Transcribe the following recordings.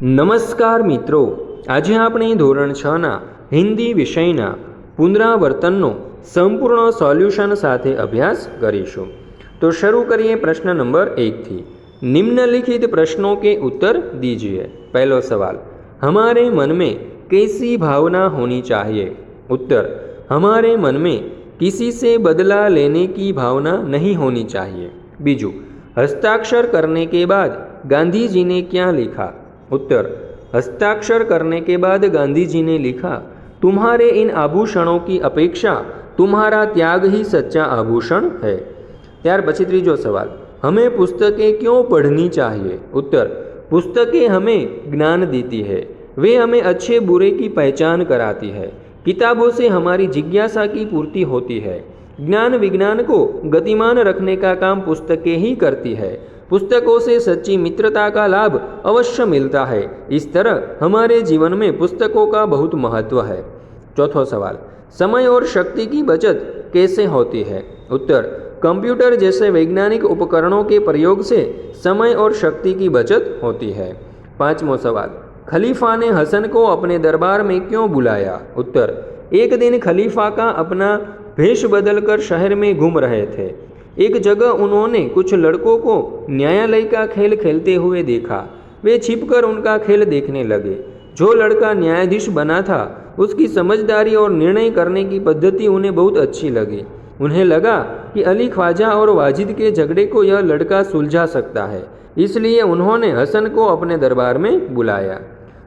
નમસ્કાર મિત્રો, આજે આપણે ધોરણ 6ના હિન્દી વિષયના પુનરાવર્તનનો સંપૂર્ણ સોલ્યુશન સાથે અભ્યાસ કરીશું। तो शुरू करिए प्रश्न नंबर 1 थी। निम्नलिखित प्रश्नों के उत्तर दीजिए। पहलो सवाल, हमारे मन में कैसी भावना होनी चाहिए? उत्तर, हमारे मन में किसी से बदला लेने की भावना नहीं होनी चाहिए। बीजू, हस्ताक्षर करने के बाद गांधी जी ने क्या लिखा? उत्तर, हस्ताक्षर करने के बाद गांधी जी ने लिखा, तुम्हारे इन आभूषणों की अपेक्षा तुम्हारा त्याग ही सच्चा आभूषण है। त्यार पछी त्रीजो सवाल, हमें पुस्तकें क्यों पढ़नी चाहिए? उत्तर, पुस्तकें हमें ज्ञान देती है, वे हमें अच्छे बुरे की पहचान कराती है। किताबों से हमारी जिज्ञासा की पूर्ति होती है। ज्ञान विज्ञान को गतिमान रखने का काम पुस्तकें ही करती है। पुस्तकों से सच्ची मित्रता का लाभ अवश्य मिलता है। इस तरह हमारे जीवन में पुस्तकों का बहुत महत्व है। चौथो सवाल, समय और शक्ति की बचत कैसे होती है? उत्तर, कंप्यूटर जैसे वैज्ञानिक उपकरणों के प्रयोग से समय और शक्ति की बचत होती है। पांचवो सवाल, खलीफा ने हसन को अपने दरबार में क्यों बुलाया? उत्तर, एक दिन खलीफा का अपना भेष बदलकर शहर में घूम रहे थे। एक जगह उन्होंने कुछ लड़कों को न्यायालय का खेल खेलते हुए देखा। वे छिपकर उनका खेल देखने लगे। जो लड़का न्यायाधीश बना था उसकी समझदारी और निर्णय करने की पद्धति उन्हें बहुत अच्छी लगी। उन्हें लगा कि अली ख्वाजा और वाजिद के झगड़े को यह लड़का सुलझा सकता है, इसलिए उन्होंने हसन को अपने दरबार में बुलाया।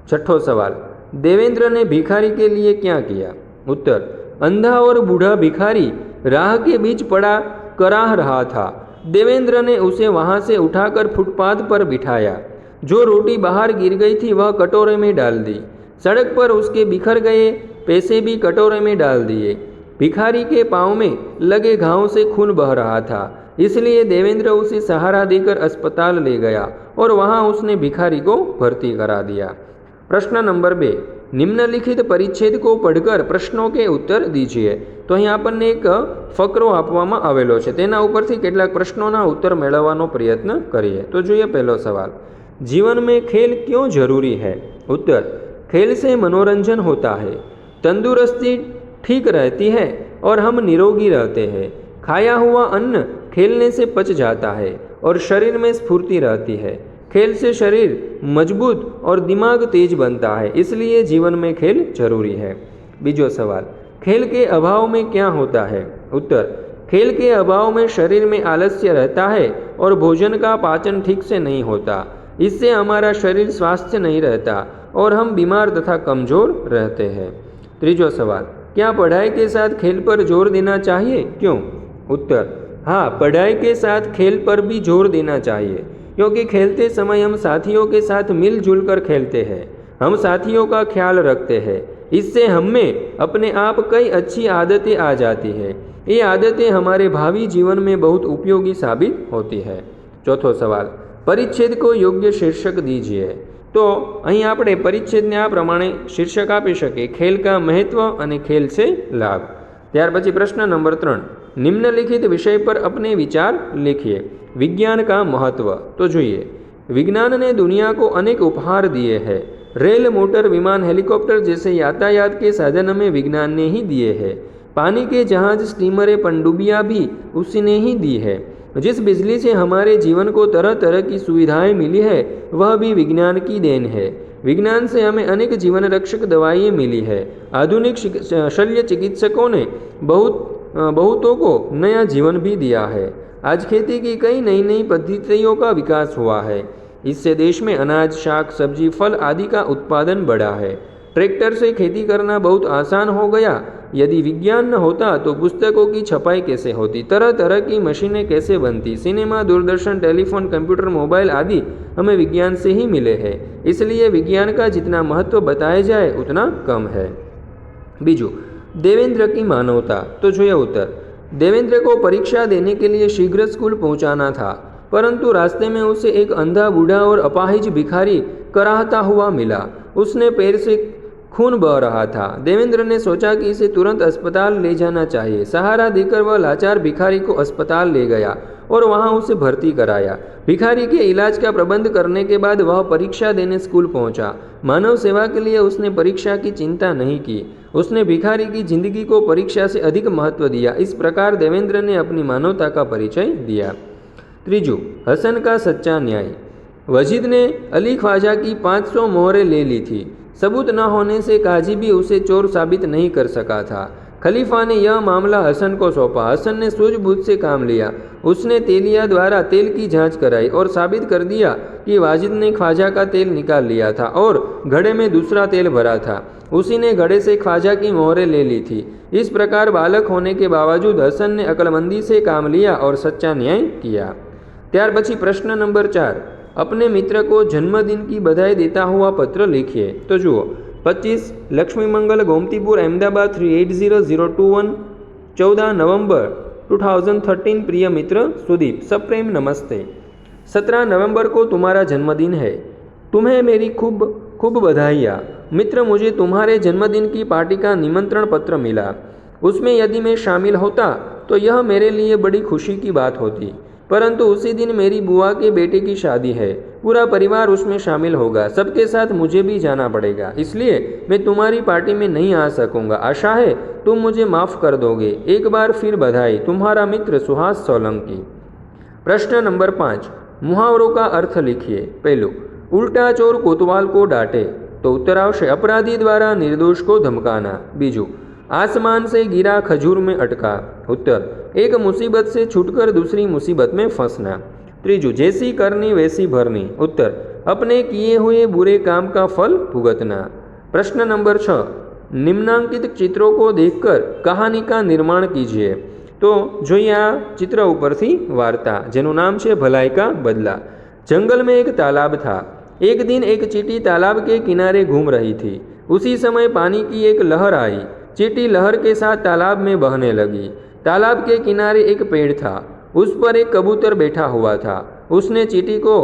छठो सवाल, देवेंद्र ने भिखारी के लिए क्या किया? उत्तर, अंधा और बूढ़ा भिखारी राह के बीच पड़ा कराह रहा था। देवेंद्र ने उसे वहां से उठाकर फुटपाथ पर बिठाया। जो रोटी बाहर गिर गई थी वह कटोरे में डाल दी। सड़क पर उसके बिखर गए पैसे भी कटोरे में डाल दिए। भिखारी के पाँव में लगे घाव से खून बह रहा था, इसलिए देवेंद्र उसे सहारा देकर अस्पताल ले गया और वहां उसने भिखारी को भर्ती करा दिया। प्रश्न नंबर 2, निम्नलिखित परिच्छेद को पढ़कर प्रश्नों के उत्तर दीजिए। तो અહીં આપણને એક ફકરો આપવામાં આવેલો છે, તેના ઉપરથી કેટલાક પ્રશ્નોના ઉત્તર મેળવવાનો પ્રયત્ન કરીએ। તો જોઈએ પહેલો સવાલ, जीवन में खेल क्यों जरूरी है? उत्तर, खेल से मनोरंजन होता है, तंदुरुस्ती ठीक रहती है और हम निरोगी रहते हैं। खाया हुआ अन्न खेलने से पच जाता है और शरीर में स्फूर्ति रहती है। खेल से शरीर मजबूत और दिमाग तेज बनता है, इसलिए जीवन में खेल जरूरी है। बीजो सवाल, खेल के अभाव में क्या होता है? उत्तर, खेल के अभाव में शरीर में आलस्य रहता है और भोजन का पाचन ठीक से नहीं होता। इससे हमारा शरीर स्वस्थ नहीं रहता और हम बीमार तथा कमजोर रहते हैं। तीजो सवाल, क्या पढ़ाई के साथ खेल पर जोर देना चाहिए? क्यों? उत्तर, हाँ, पढ़ाई के साथ खेल पर भी जोर देना चाहिए, क्योंकि खेलते समय हम साथियों के साथ मिलजुल कर खेलते हैं। हम साथियों का ख्याल रखते हैं, इससे हमें अपने आप कई अच्छी आदतें आ जाती हैं। ये आदतें हमारे भावी जीवन में बहुत उपयोगी साबित होती है। चौथो सवाल, परिच्छेद को योग्य शीर्षक दीजिए। तो અહીં આપણે પરિચ્છેદને આ પ્રમાણે શીર્ષક આપી શકીએ, ખેલ કા મહત્વ અને ખેલ से लाभ। ત્યાર પછી પ્રશ્ન નંબર 3, निम्नलिखित विषय पर अपने विचार लिखिए। विज्ञान का महत्व। तो જોઈએ, विज्ञान ने दुनिया को अनेक उपहार दिए हैं। रेल, मोटर, विमान, हेलीकॉप्टर जैसे यातायात के साधन हमें विज्ञान ने ही दिए हैं। पानी के जहाज, स्टीमरें, पनडुब्बियाँ भी उसी ने ही दी है। जिस बिजली से हमारे जीवन को तरह तरह की सुविधाएं मिली है वह भी विज्ञान की देन है। विज्ञान से हमें अनेक जीवन रक्षक दवाइयाँ मिली है। आधुनिक शल्य चिकित्सकों ने बहुतों को नया जीवन भी दिया है। आज खेती की कई नई नई पद्धतियों का विकास हुआ है। इससे देश में अनाज, शाक, सब्जी, फल आदि का उत्पादन बढ़ा है। ट्रैक्टर से खेती करना बहुत आसान हो गया। यदि विज्ञान न होता तो पुस्तकों की छपाई कैसे होती, तरह तरह की मशीनें कैसे बनती। Cinema, Doordarshan, telephone, computer, mobile आदि हमें विज्ञान से ही मिले हैं। इसलिए विज्ञान का जितना महत्व बताया जाए उतना कम है। बीजू, देवेंद्र की मानवता। तो જોઈએ उत्तर, देवेंद्र को परीक्षा देने के लिए शीघ्र स्कूल पहुंचाना था, परंतु रास्ते में उसे एक अंधा, बूढ़ा और अपाहिज भिखारी कराहता हुआ मिला। उसने पैर से खून बह रहा था। देवेंद्र ने सोचा कि इसे तुरंत अस्पताल ले जाना चाहिए। सहारा देकर वह लाचार भिखारी को अस्पताल ले गया और वहाँ उसे भर्ती कराया। भिखारी के इलाज का प्रबंध करने के बाद वह परीक्षा देने स्कूल पहुंचा। मानव सेवा के लिए उसने परीक्षा की चिंता नहीं की। उसने भिखारी की जिंदगी को परीक्षा से अधिक महत्व दिया। इस प्रकार देवेंद्र ने अपनी मानवता का परिचय दिया। तीजू, हसन का सच्चा न्याय। वजीद ने अली ख्वाजा की 500 मोहरें ले ली थी। सबूत न होने से काजी भी उसे चोर साबित नहीं कर सका था। खलीफा ने यह मामला हसन को सौंपा। हसन ने सूझबूझ से काम लिया। उसने तेलिया द्वारा तेल की जांच कराई और साबित कर दिया कि वाजिद ने ख्वाजा का तेल निकाल लिया था और घड़े में दूसरा तेल भरा था। उसी ने घड़े से ख्वाजा की मोहरें ले ली थी। इस प्रकार बालक होने के बावजूद हसन ने अक्लमंदी से काम लिया और सच्चा न्याय किया। ત્યાર પછી પ્રશ્ન નંબર 4, अपने मित्र को जन्मदिन की बधाई देता हुआ पत्र लिखिए। तो जुओ, 25 लक्ष्मी मंगल गोमतीपुर अहमदाबाद 380021, 14 नवंबर 2013 प्रिय मित्र सुदीप, सप्रेम नमस्ते। 17 नवंबर को तुम्हारा जन्मदिन है। तुम्हें मेरी खूब खूब बधाइयाँ। मित्र, मुझे तुम्हारे जन्मदिन की पार्टी का निमंत्रण पत्र मिला। उसमें यदि मैं शामिल होता तो यह मेरे लिए बड़ी खुशी की बात होती, परंतु उसी दिन मेरी बुआ के बेटे की शादी है। पूरा परिवार उसमें शामिल होगा। सबके साथ मुझे भी जाना पड़ेगा, इसलिए मैं तुम्हारी पार्टी में नहीं आ सकूंगा। आशा है तुम मुझे माफ़ कर दोगे। एक बार फिर बधाई। तुम्हारा मित्र सुहास सोलंकी। प्रश्न नंबर 5, मुहावरों का अर्थ लिखिए। पहलू, उल्टा चोर कोतवाल को डांटे। तो उत्तर आवशे अपराधी द्वारा निर्दोष को धमकाना। बीजू, आसमान से गिरा खजूर में अटका। उत्तर, एक मुसीबत से छूटकर दूसरी मुसीबत में फंसना। त्रीजू, जैसी करनी वैसी भरनी। उत्तर, अपने किए हुए बुरे काम का फल भुगतना। प्रश्न नंबर 6, निम्नांकित चित्रों को देखकर कहानी का निर्माण कीजिए। तो જોઈએ આ चित्र ઉપરથી वार्ता, જેનું नाम છે भलाई का बदला। जंगल में एक तालाब था। एक दिन एक चींटी तालाब के किनारे घूम रही थी। उसी समय पानी की एक लहर आई। चींटी लहर के साथ तालाब में बहने लगी। तालाब के किनारे एक पेड़ था। उस पर एक कबूतर बैठा हुआ था। उसने चींटी को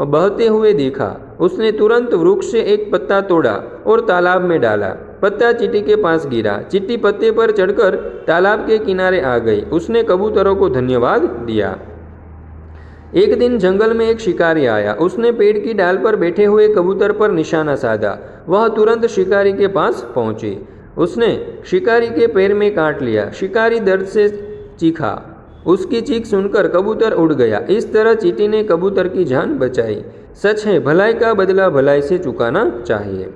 बहते हुए देखा। उसने तुरंत वृक्ष से एक पत्ता तोड़ा और तालाब में डाला। पत्ता चींटी के पास गिरा। चींटी पत्ते पर चढ़कर तालाब के किनारे आ गई। उसने कबूतरों को धन्यवाद दिया। एक दिन जंगल में एक शिकारी आया। उसने पेड़ की डाल पर बैठे हुए कबूतर पर निशाना साधा। वह तुरंत शिकारी के पास पहुंची। उसने शिकारी के पैर में काट लिया। शिकारी दर्द से चीखा। उसकी चीख सुनकर कबूतर उड़ गया। इस तरह चींटी ने कबूतर की जान बचाई। सच है, भलाई का बदला भलाई से चुकाना चाहिए।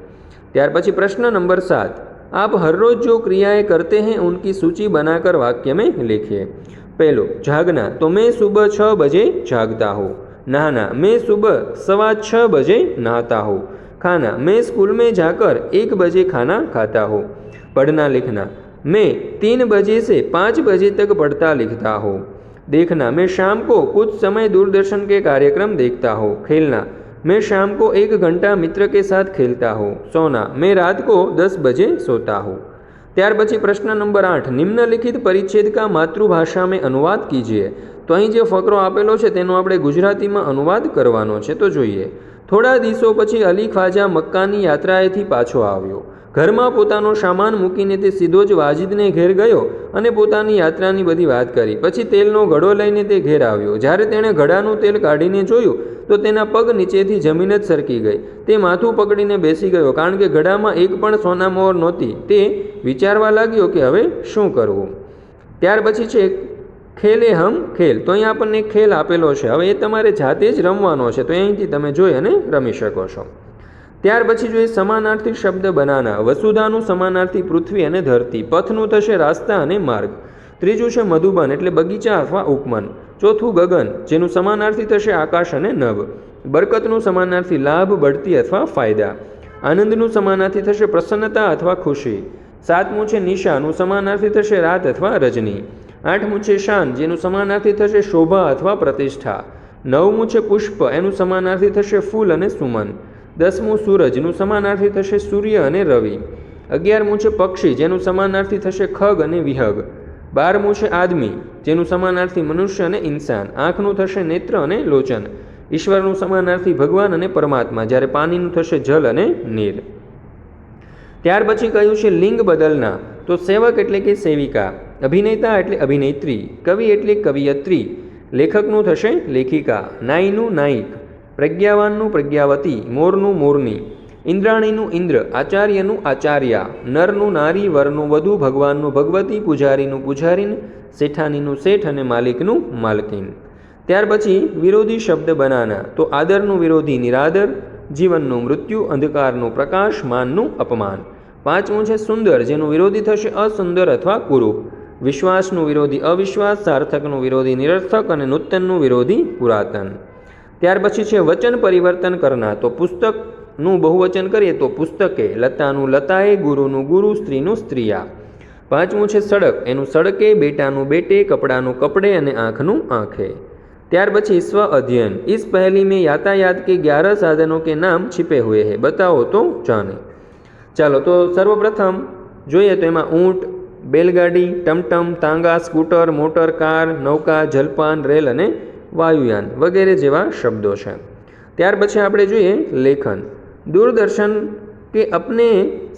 ત્યાર પછી પ્રશ્ન નંબર 7, आप हर रोज जो क्रियाएं करते हैं उनकी सूची बनाकर वाक्य में लिखिए। पहलो, जागना। तो मैं सुबह 6 बजे जागता हूँ। नहाना, मैं सुबह 6:15 बजे नहाता हूँ। खाना, मैं स्कूल में जाकर 1 बजे खाना खाता हूँ। पढ़ना लिखना, मैं 3 बजे से 5 बजे तक पढ़ता लिखता हूँ। देखना, मैं शाम को कुछ समय दूरदर्शन के कार्यक्रम देखता हूँ। खेलना, मैं शाम को 1 घंटा मित्र के साथ खेलता हूँ। सोना, मैं रात को 10 बजे सोता हूँ। ત્યાર પછી પ્રશ્ન નંબર 8, નિમ્નલિખિત પરિચ્છેદ કા માતૃભાષા में अनुवाद कीजिए। તો અહીં જે ફકરો આપેલો છે તેનો આપણે ગુજરાતીમાં अनुवाद કરવાનો છે। તો જોઈએ, થોડા દિવસો પછી અલી ખ્વાજા મક્કાની યાત્રાએથી પાછો આવ્યો। ઘરમાં પોતાનો સામાન મૂકીને તે સીધો જ વાજિદને ઘેર ગયો અને પોતાની યાત્રાની બધી વાત કરી। પછી તેલનો ઘડો લઈને તે ઘેર આવ્યો। જ્યારે તેણે ઘડાનું તેલ કાઢીને જોયું તો તેના પગ નીચેથી જમીન જ સરકી ગઈ। તે માથું પકડીને બેસી ગયો, કારણ કે ઘડામાં એક પણ સોના મોહર નહોતી। તે વિચારવા લાગ્યો કે હવે શું કરવું। ત્યાર પછી છે ખેલે હમ ખેલ। તો અહીં આપણને ખેલ આપેલો છે। હવે એ તમારે જાતે જ રમવાનો છે। તો અહીંથી તમે જોઈ અને રમી શકો છો। ત્યાર પછી જોઈએ સમાનાર્થી શબ્દ બનાના। વસુધાનું સમાનાર્થી પૃથ્વી અને ધરતી। પથનું થશે રાસ્તા અને માર્ગ। ત્રીજું છે મધુબન એટલે બગીચા અથવા ઉપવન। ચોથું ગગન, જેનું સમાનાર્થી થશે આકાશ અને નભ। બરકતનું સમાનાર્થી લાભ, બઢતી અથવા ફાયદા। આનંદનું સમાનાર્થી થશે પ્રસન્નતા અથવા ખુશી। સાતમું છે નિશાનું સમાનાર્થી થશે રાત અથવા રજની। આઠમું છે શાન, જેનું સમાનાર્થી થશે શોભા અથવા પ્રતિષ્ઠા। નવમું છે પુષ્પ, એનું સમાનાર્થી થશે ફૂલ અને સુમન। 10મું સૂરજનું સમાનાર્થી થશે સૂર્ય અને રવિ। 11મું છે પક્ષી, જેનું સમાનાર્થી થશે ખગ અને વિહગ। 12મું છે આદમી, જેનું સમાનાર્થી મનુષ્ય અને ઇન્સાન। આંખનું થશે નેત્ર અને લોચન। ઈશ્વરનું સમાનાર્થી ભગવાન અને પરમાત્મા, જ્યારે પાણીનું થશે જલ અને નીર। ત્યાર પછી કહ્યું છે લિંગ બદલના। તો સેવક એટલે કે સેવિકા, અભિનેતા એટલે અભિનેત્રી, કવિ એટલે કવિયત્રી, લેખકનું થશે લેખિકા, નાઈનું નાયિક, પ્રજ્ઞાવાનનું પ્રજ્ઞાવતી, મોરનું મોરની, ઇન્દ્રાણીનું ઇન્દ્ર, આચાર્યનું આચાર્યા, નરનું નારી, વરનું વધુ, ભગવાનનું ભગવતી, પૂજારીનું પૂજારીન, શેઠાનીનું શેઠ અને માલિકનું માલકીન. ત્યાર પછી વિરોધી શબ્દ બનાના, તો આદરનું વિરોધી નિરાદર, જીવનનું મૃત્યુ, અંધકારનું પ્રકાશ, માનનું અપમાન. પાંચમું છે સુંદર, જેનું વિરોધી થશે અસુંદર અથવા કુરૂપ, વિશ્વાસનું વિરોધી અવિશ્વાસ, સાર્થકનું વિરોધી નિરર્થક અને નૂતનનું વિરોધી પુરાતન. ત્યાર પછી છે વચન પરિવર્તન કરના, તો પુસ્તકનું બહુવચન કરીએ તો પુસ્તકે, લતાનું લતાએ, ગુરુનું ગુરુ, સ્ત્રીનું સ્ત્રીયા. પાંચમું છે સડક, એનું સડકે, બેટાનું બેટે, કપડાનું કપડે અને આંખનું આંખે. ત્યાર પછી સ્વ અध्ययन, इस पहली में यातायात के 11 साधनों के नाम छिपे हुए हैं, बताओ तो जाने. ચાલો તો સર્વપ્રથમ જોઈએ તો એમાં ઊંટ, બેલગાડી, ટમટમ, તાંગા, સ્કૂટર, મોટર કાર, નૌકા, જલપાન, રેલ અને વાયુયાન વગેરે જેવા શબ્દો છે. ત્યાર પછી આપણે જોઈએ લેખન. दूरदर्शन के अपने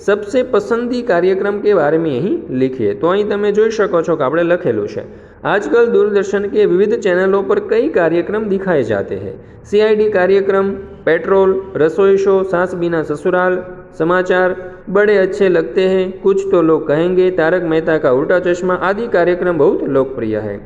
सबसे पसंदी कार्यक्रम के बारे में यही लिखिए. तो અહીં તમે જોઈ શકો છો કે આપણે લખેલું છે आजकल दूरदर्शन के विविध चैनलों पर कई कार्यक्रम दिखाए जाते हैं. सीआईडी कार्यक्रम, पेट्रोल, रसोई शो, सास बिना ससुराल, समाचार बड़े अच्छे लगते हैं. कुछ तो लोग कहेंगे तारक मेहता का उल्टा चश्मा आदि कार्यक्रम बहुत लोकप्रिय है.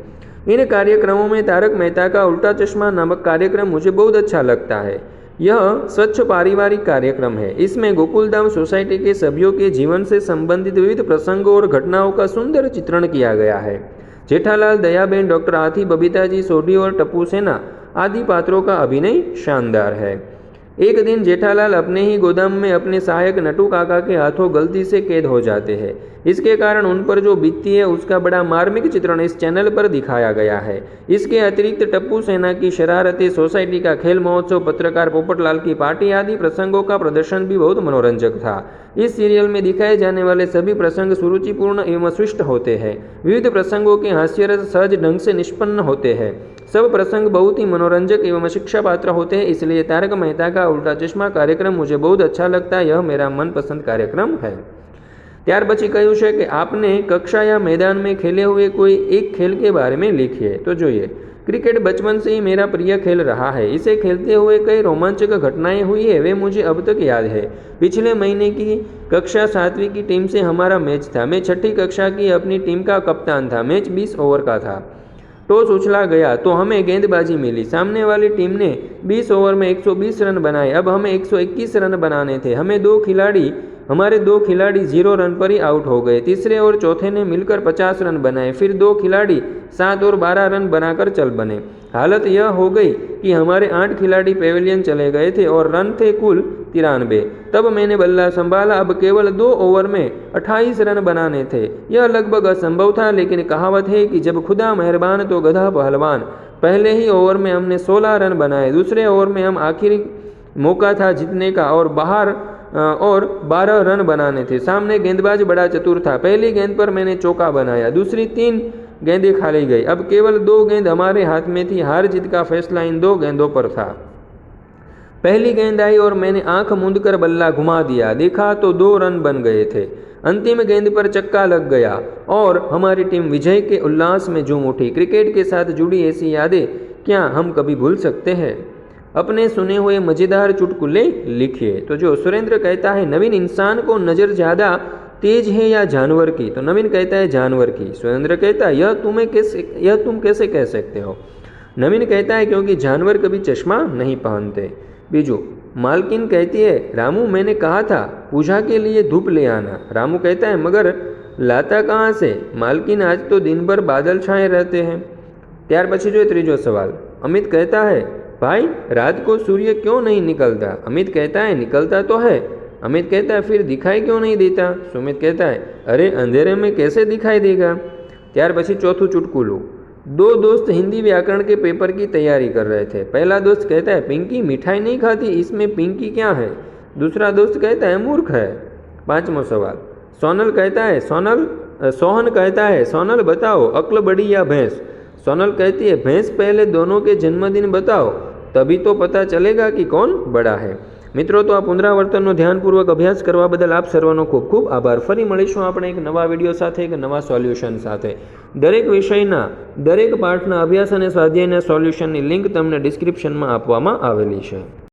इन कार्यक्रमों में तारक मेहता का उल्टा चश्मा नामक कार्यक्रम मुझे बहुत अच्छा लगता है. यह स्वच्छ पारिवारिक कार्यक्रम है. इसमें गोकुलधाम सोसाइटी के सभ्यों के जीवन से संबंधित विविध प्रसंगों और घटनाओं का सुंदर चित्रण किया गया है. जेठालाल, दयाबेन, डॉक्टर आथी, बबीताजी, सोढी और टप्पू सेना आदि पात्रों का अभिनय शानदार है. एक दिन जेठालाल अपने ही गोदाम में अपने सहायक नटू काका के हाथों गलती से कैद हो जाते हैं. इसके कारण उन पर जो बीतती है उसका बड़ा मार्मिक चित्रण इस चैनल पर दिखाया गया है. इसके अतिरिक्त टप्पू सेना की शरारतें, सोसाइटी का खेल महोत्सव, पत्रकार पोपटलाल की पार्टी आदि प्रसंगों का प्रदर्शन भी बहुत मनोरंजक था. इस सीरियल में दिखाए जाने वाले सभी प्रसंग सुरुचिपूर्ण एवं स्विष्ट होते हैं. विविध प्रसंगों के हास्यरस सहज ढंग से निष्पन्न होते हैं. सब प्रसंग बहुत ही मनोरंजक एवं शिक्षा पात्र होते हैं. इसलिए तारक मेहता का उल्टा चश्मा कार्यक्रम मुझे बहुत अच्छा लगता है. यह मेरा मनपसंद कार्यक्रम है. ત્યાર પછી કહ્યું છે કે આપને कक्षा या मैदान में खेले हुए कोई एक खेल के बारे में लिखिए. तो જોઈએ क्रिकेट बचपन से ही मेरा प्रिय खेल रहा है. इसे खेलते हुए कई रोमांचक घटनाएं हुई है, वे मुझे अब तक याद है. पिछले महीने की कक्षा 7वीं की टीम से हमारा मैच था. मैं 6ठी कक्षा की अपनी टीम का कप्तान था. मैच 20 ओवर का था. टॉस उछला गया तो हमें गेंदबाजी मिली. सामने वाली टीम ने 20 ओवर में 120 रन बनाए. अब हमें 121 रन बनाने थे. हमारे दो खिलाड़ी 0 रन पर ही आउट हो गए. तीसरे और चौथे ने मिलकर 50 रन बनाए. फिर 2 खिलाड़ी 7 और 12 रन बनाकर चल बने. हालत यह हो गई कि हमारे 8 खिलाड़ी पेविलियन चले गए थे और रन थे कुल 93. तब मैंने बल्ला संभाला. अब केवल 2 ओवर में 28 रन बनाने थे. यह लगभग असंभव था, लेकिन कहावत है कि जब खुदा मेहरबान तो गधा पहलवान. पहले ही ओवर में हमने 16 रन बनाए. दूसरे ओवर में हम आखिरी मौका था जीतने का और 12 रन बनाने थे. सामने गेंदबाज बड़ा चतुर था. पहली गेंद पर मैंने चौका बनाया. दूसरी 3 गेंदें खाली गई. अब केवल 2 गेंद हमारे हाथ में थी. हार जीत का फैसला इन 2 गेंदों पर था. पहली गेंद आई और मैंने आंख मूंद कर बल्ला घुमा दिया. देखा तो 2 रन बन गए थे. अंतिम गेंद पर चक्का लग गया और हमारी टीम विजय के उल्लास में झूम उठी. क्रिकेट के साथ जुड़ी ऐसी यादें क्या हम कभी भूल सकते हैं? अपने सुने हुए मज़ेदार चुटकुले लिखिए. तो जो सुरेंद्र कहता है नवीन, इंसान को नज़र ज़्यादा तेज है या जानवर की? तो नवीन कहता है जानवर की. सुरेंद्र कहता है यह तुम कैसे कह सकते हो? नवीन कहता है क्योंकि जानवर कभी चश्मा नहीं पहनते. बीजू मालकिन कहती है रामू, मैंने कहा था पूजा के लिए धूप ले आना. रामू कहता है मगर लाता कहाँ से? मालकिन, आज तो दिन भर बादल छाए रहते हैं. ત્યાર પછી जो ત્રીજો सवाल. अमित कहता है भाई, रात को सूर्य क्यों नहीं निकलता? अमित कहता है निकलता तो है. अमित कहता है फिर दिखाई क्यों नहीं देता? सुमित कहता है अरे अंधेरे में कैसे दिखाई देगा? ત્યાર પછી ચોથું ચुटकुलू. 2 दोस्त हिंदी व्याकरण के पेपर की तैयारी कर रहे थे. पहला दोस्त कहता है पिंकी मिठाई नहीं खाती, इसमें पिंकी क्या है? दूसरा दोस्त कहता है मूर्ख है. 5वां सवाल. सोहन कहता है सोनल बताओ अक्ल बड़ी या भैंस? सोनल कहती है भैंस पहले दोनों के जन्मदिन बताओ, तभी तो पता चलेगा कि कौन बड़ा है. મિત્રો, તો આ પુનરાવર્તનનો ધ્યાનપૂર્વક અભ્યાસ કરવા બદલ આપ સર્વનો ખૂબ ખૂબ આભાર. ફરી મળીશું આપણે એક નવા વિડીયો સાથે, એક નવા સોલ્યુશન સાથે. દરેક વિષયના દરેક પાઠના અભ્યાસ અને સ્વાધ્યાયના સોલ્યુશનની લિંક તમને ડિસ્ક્રિપ્શનમાં આપવામાં આવેલી છે.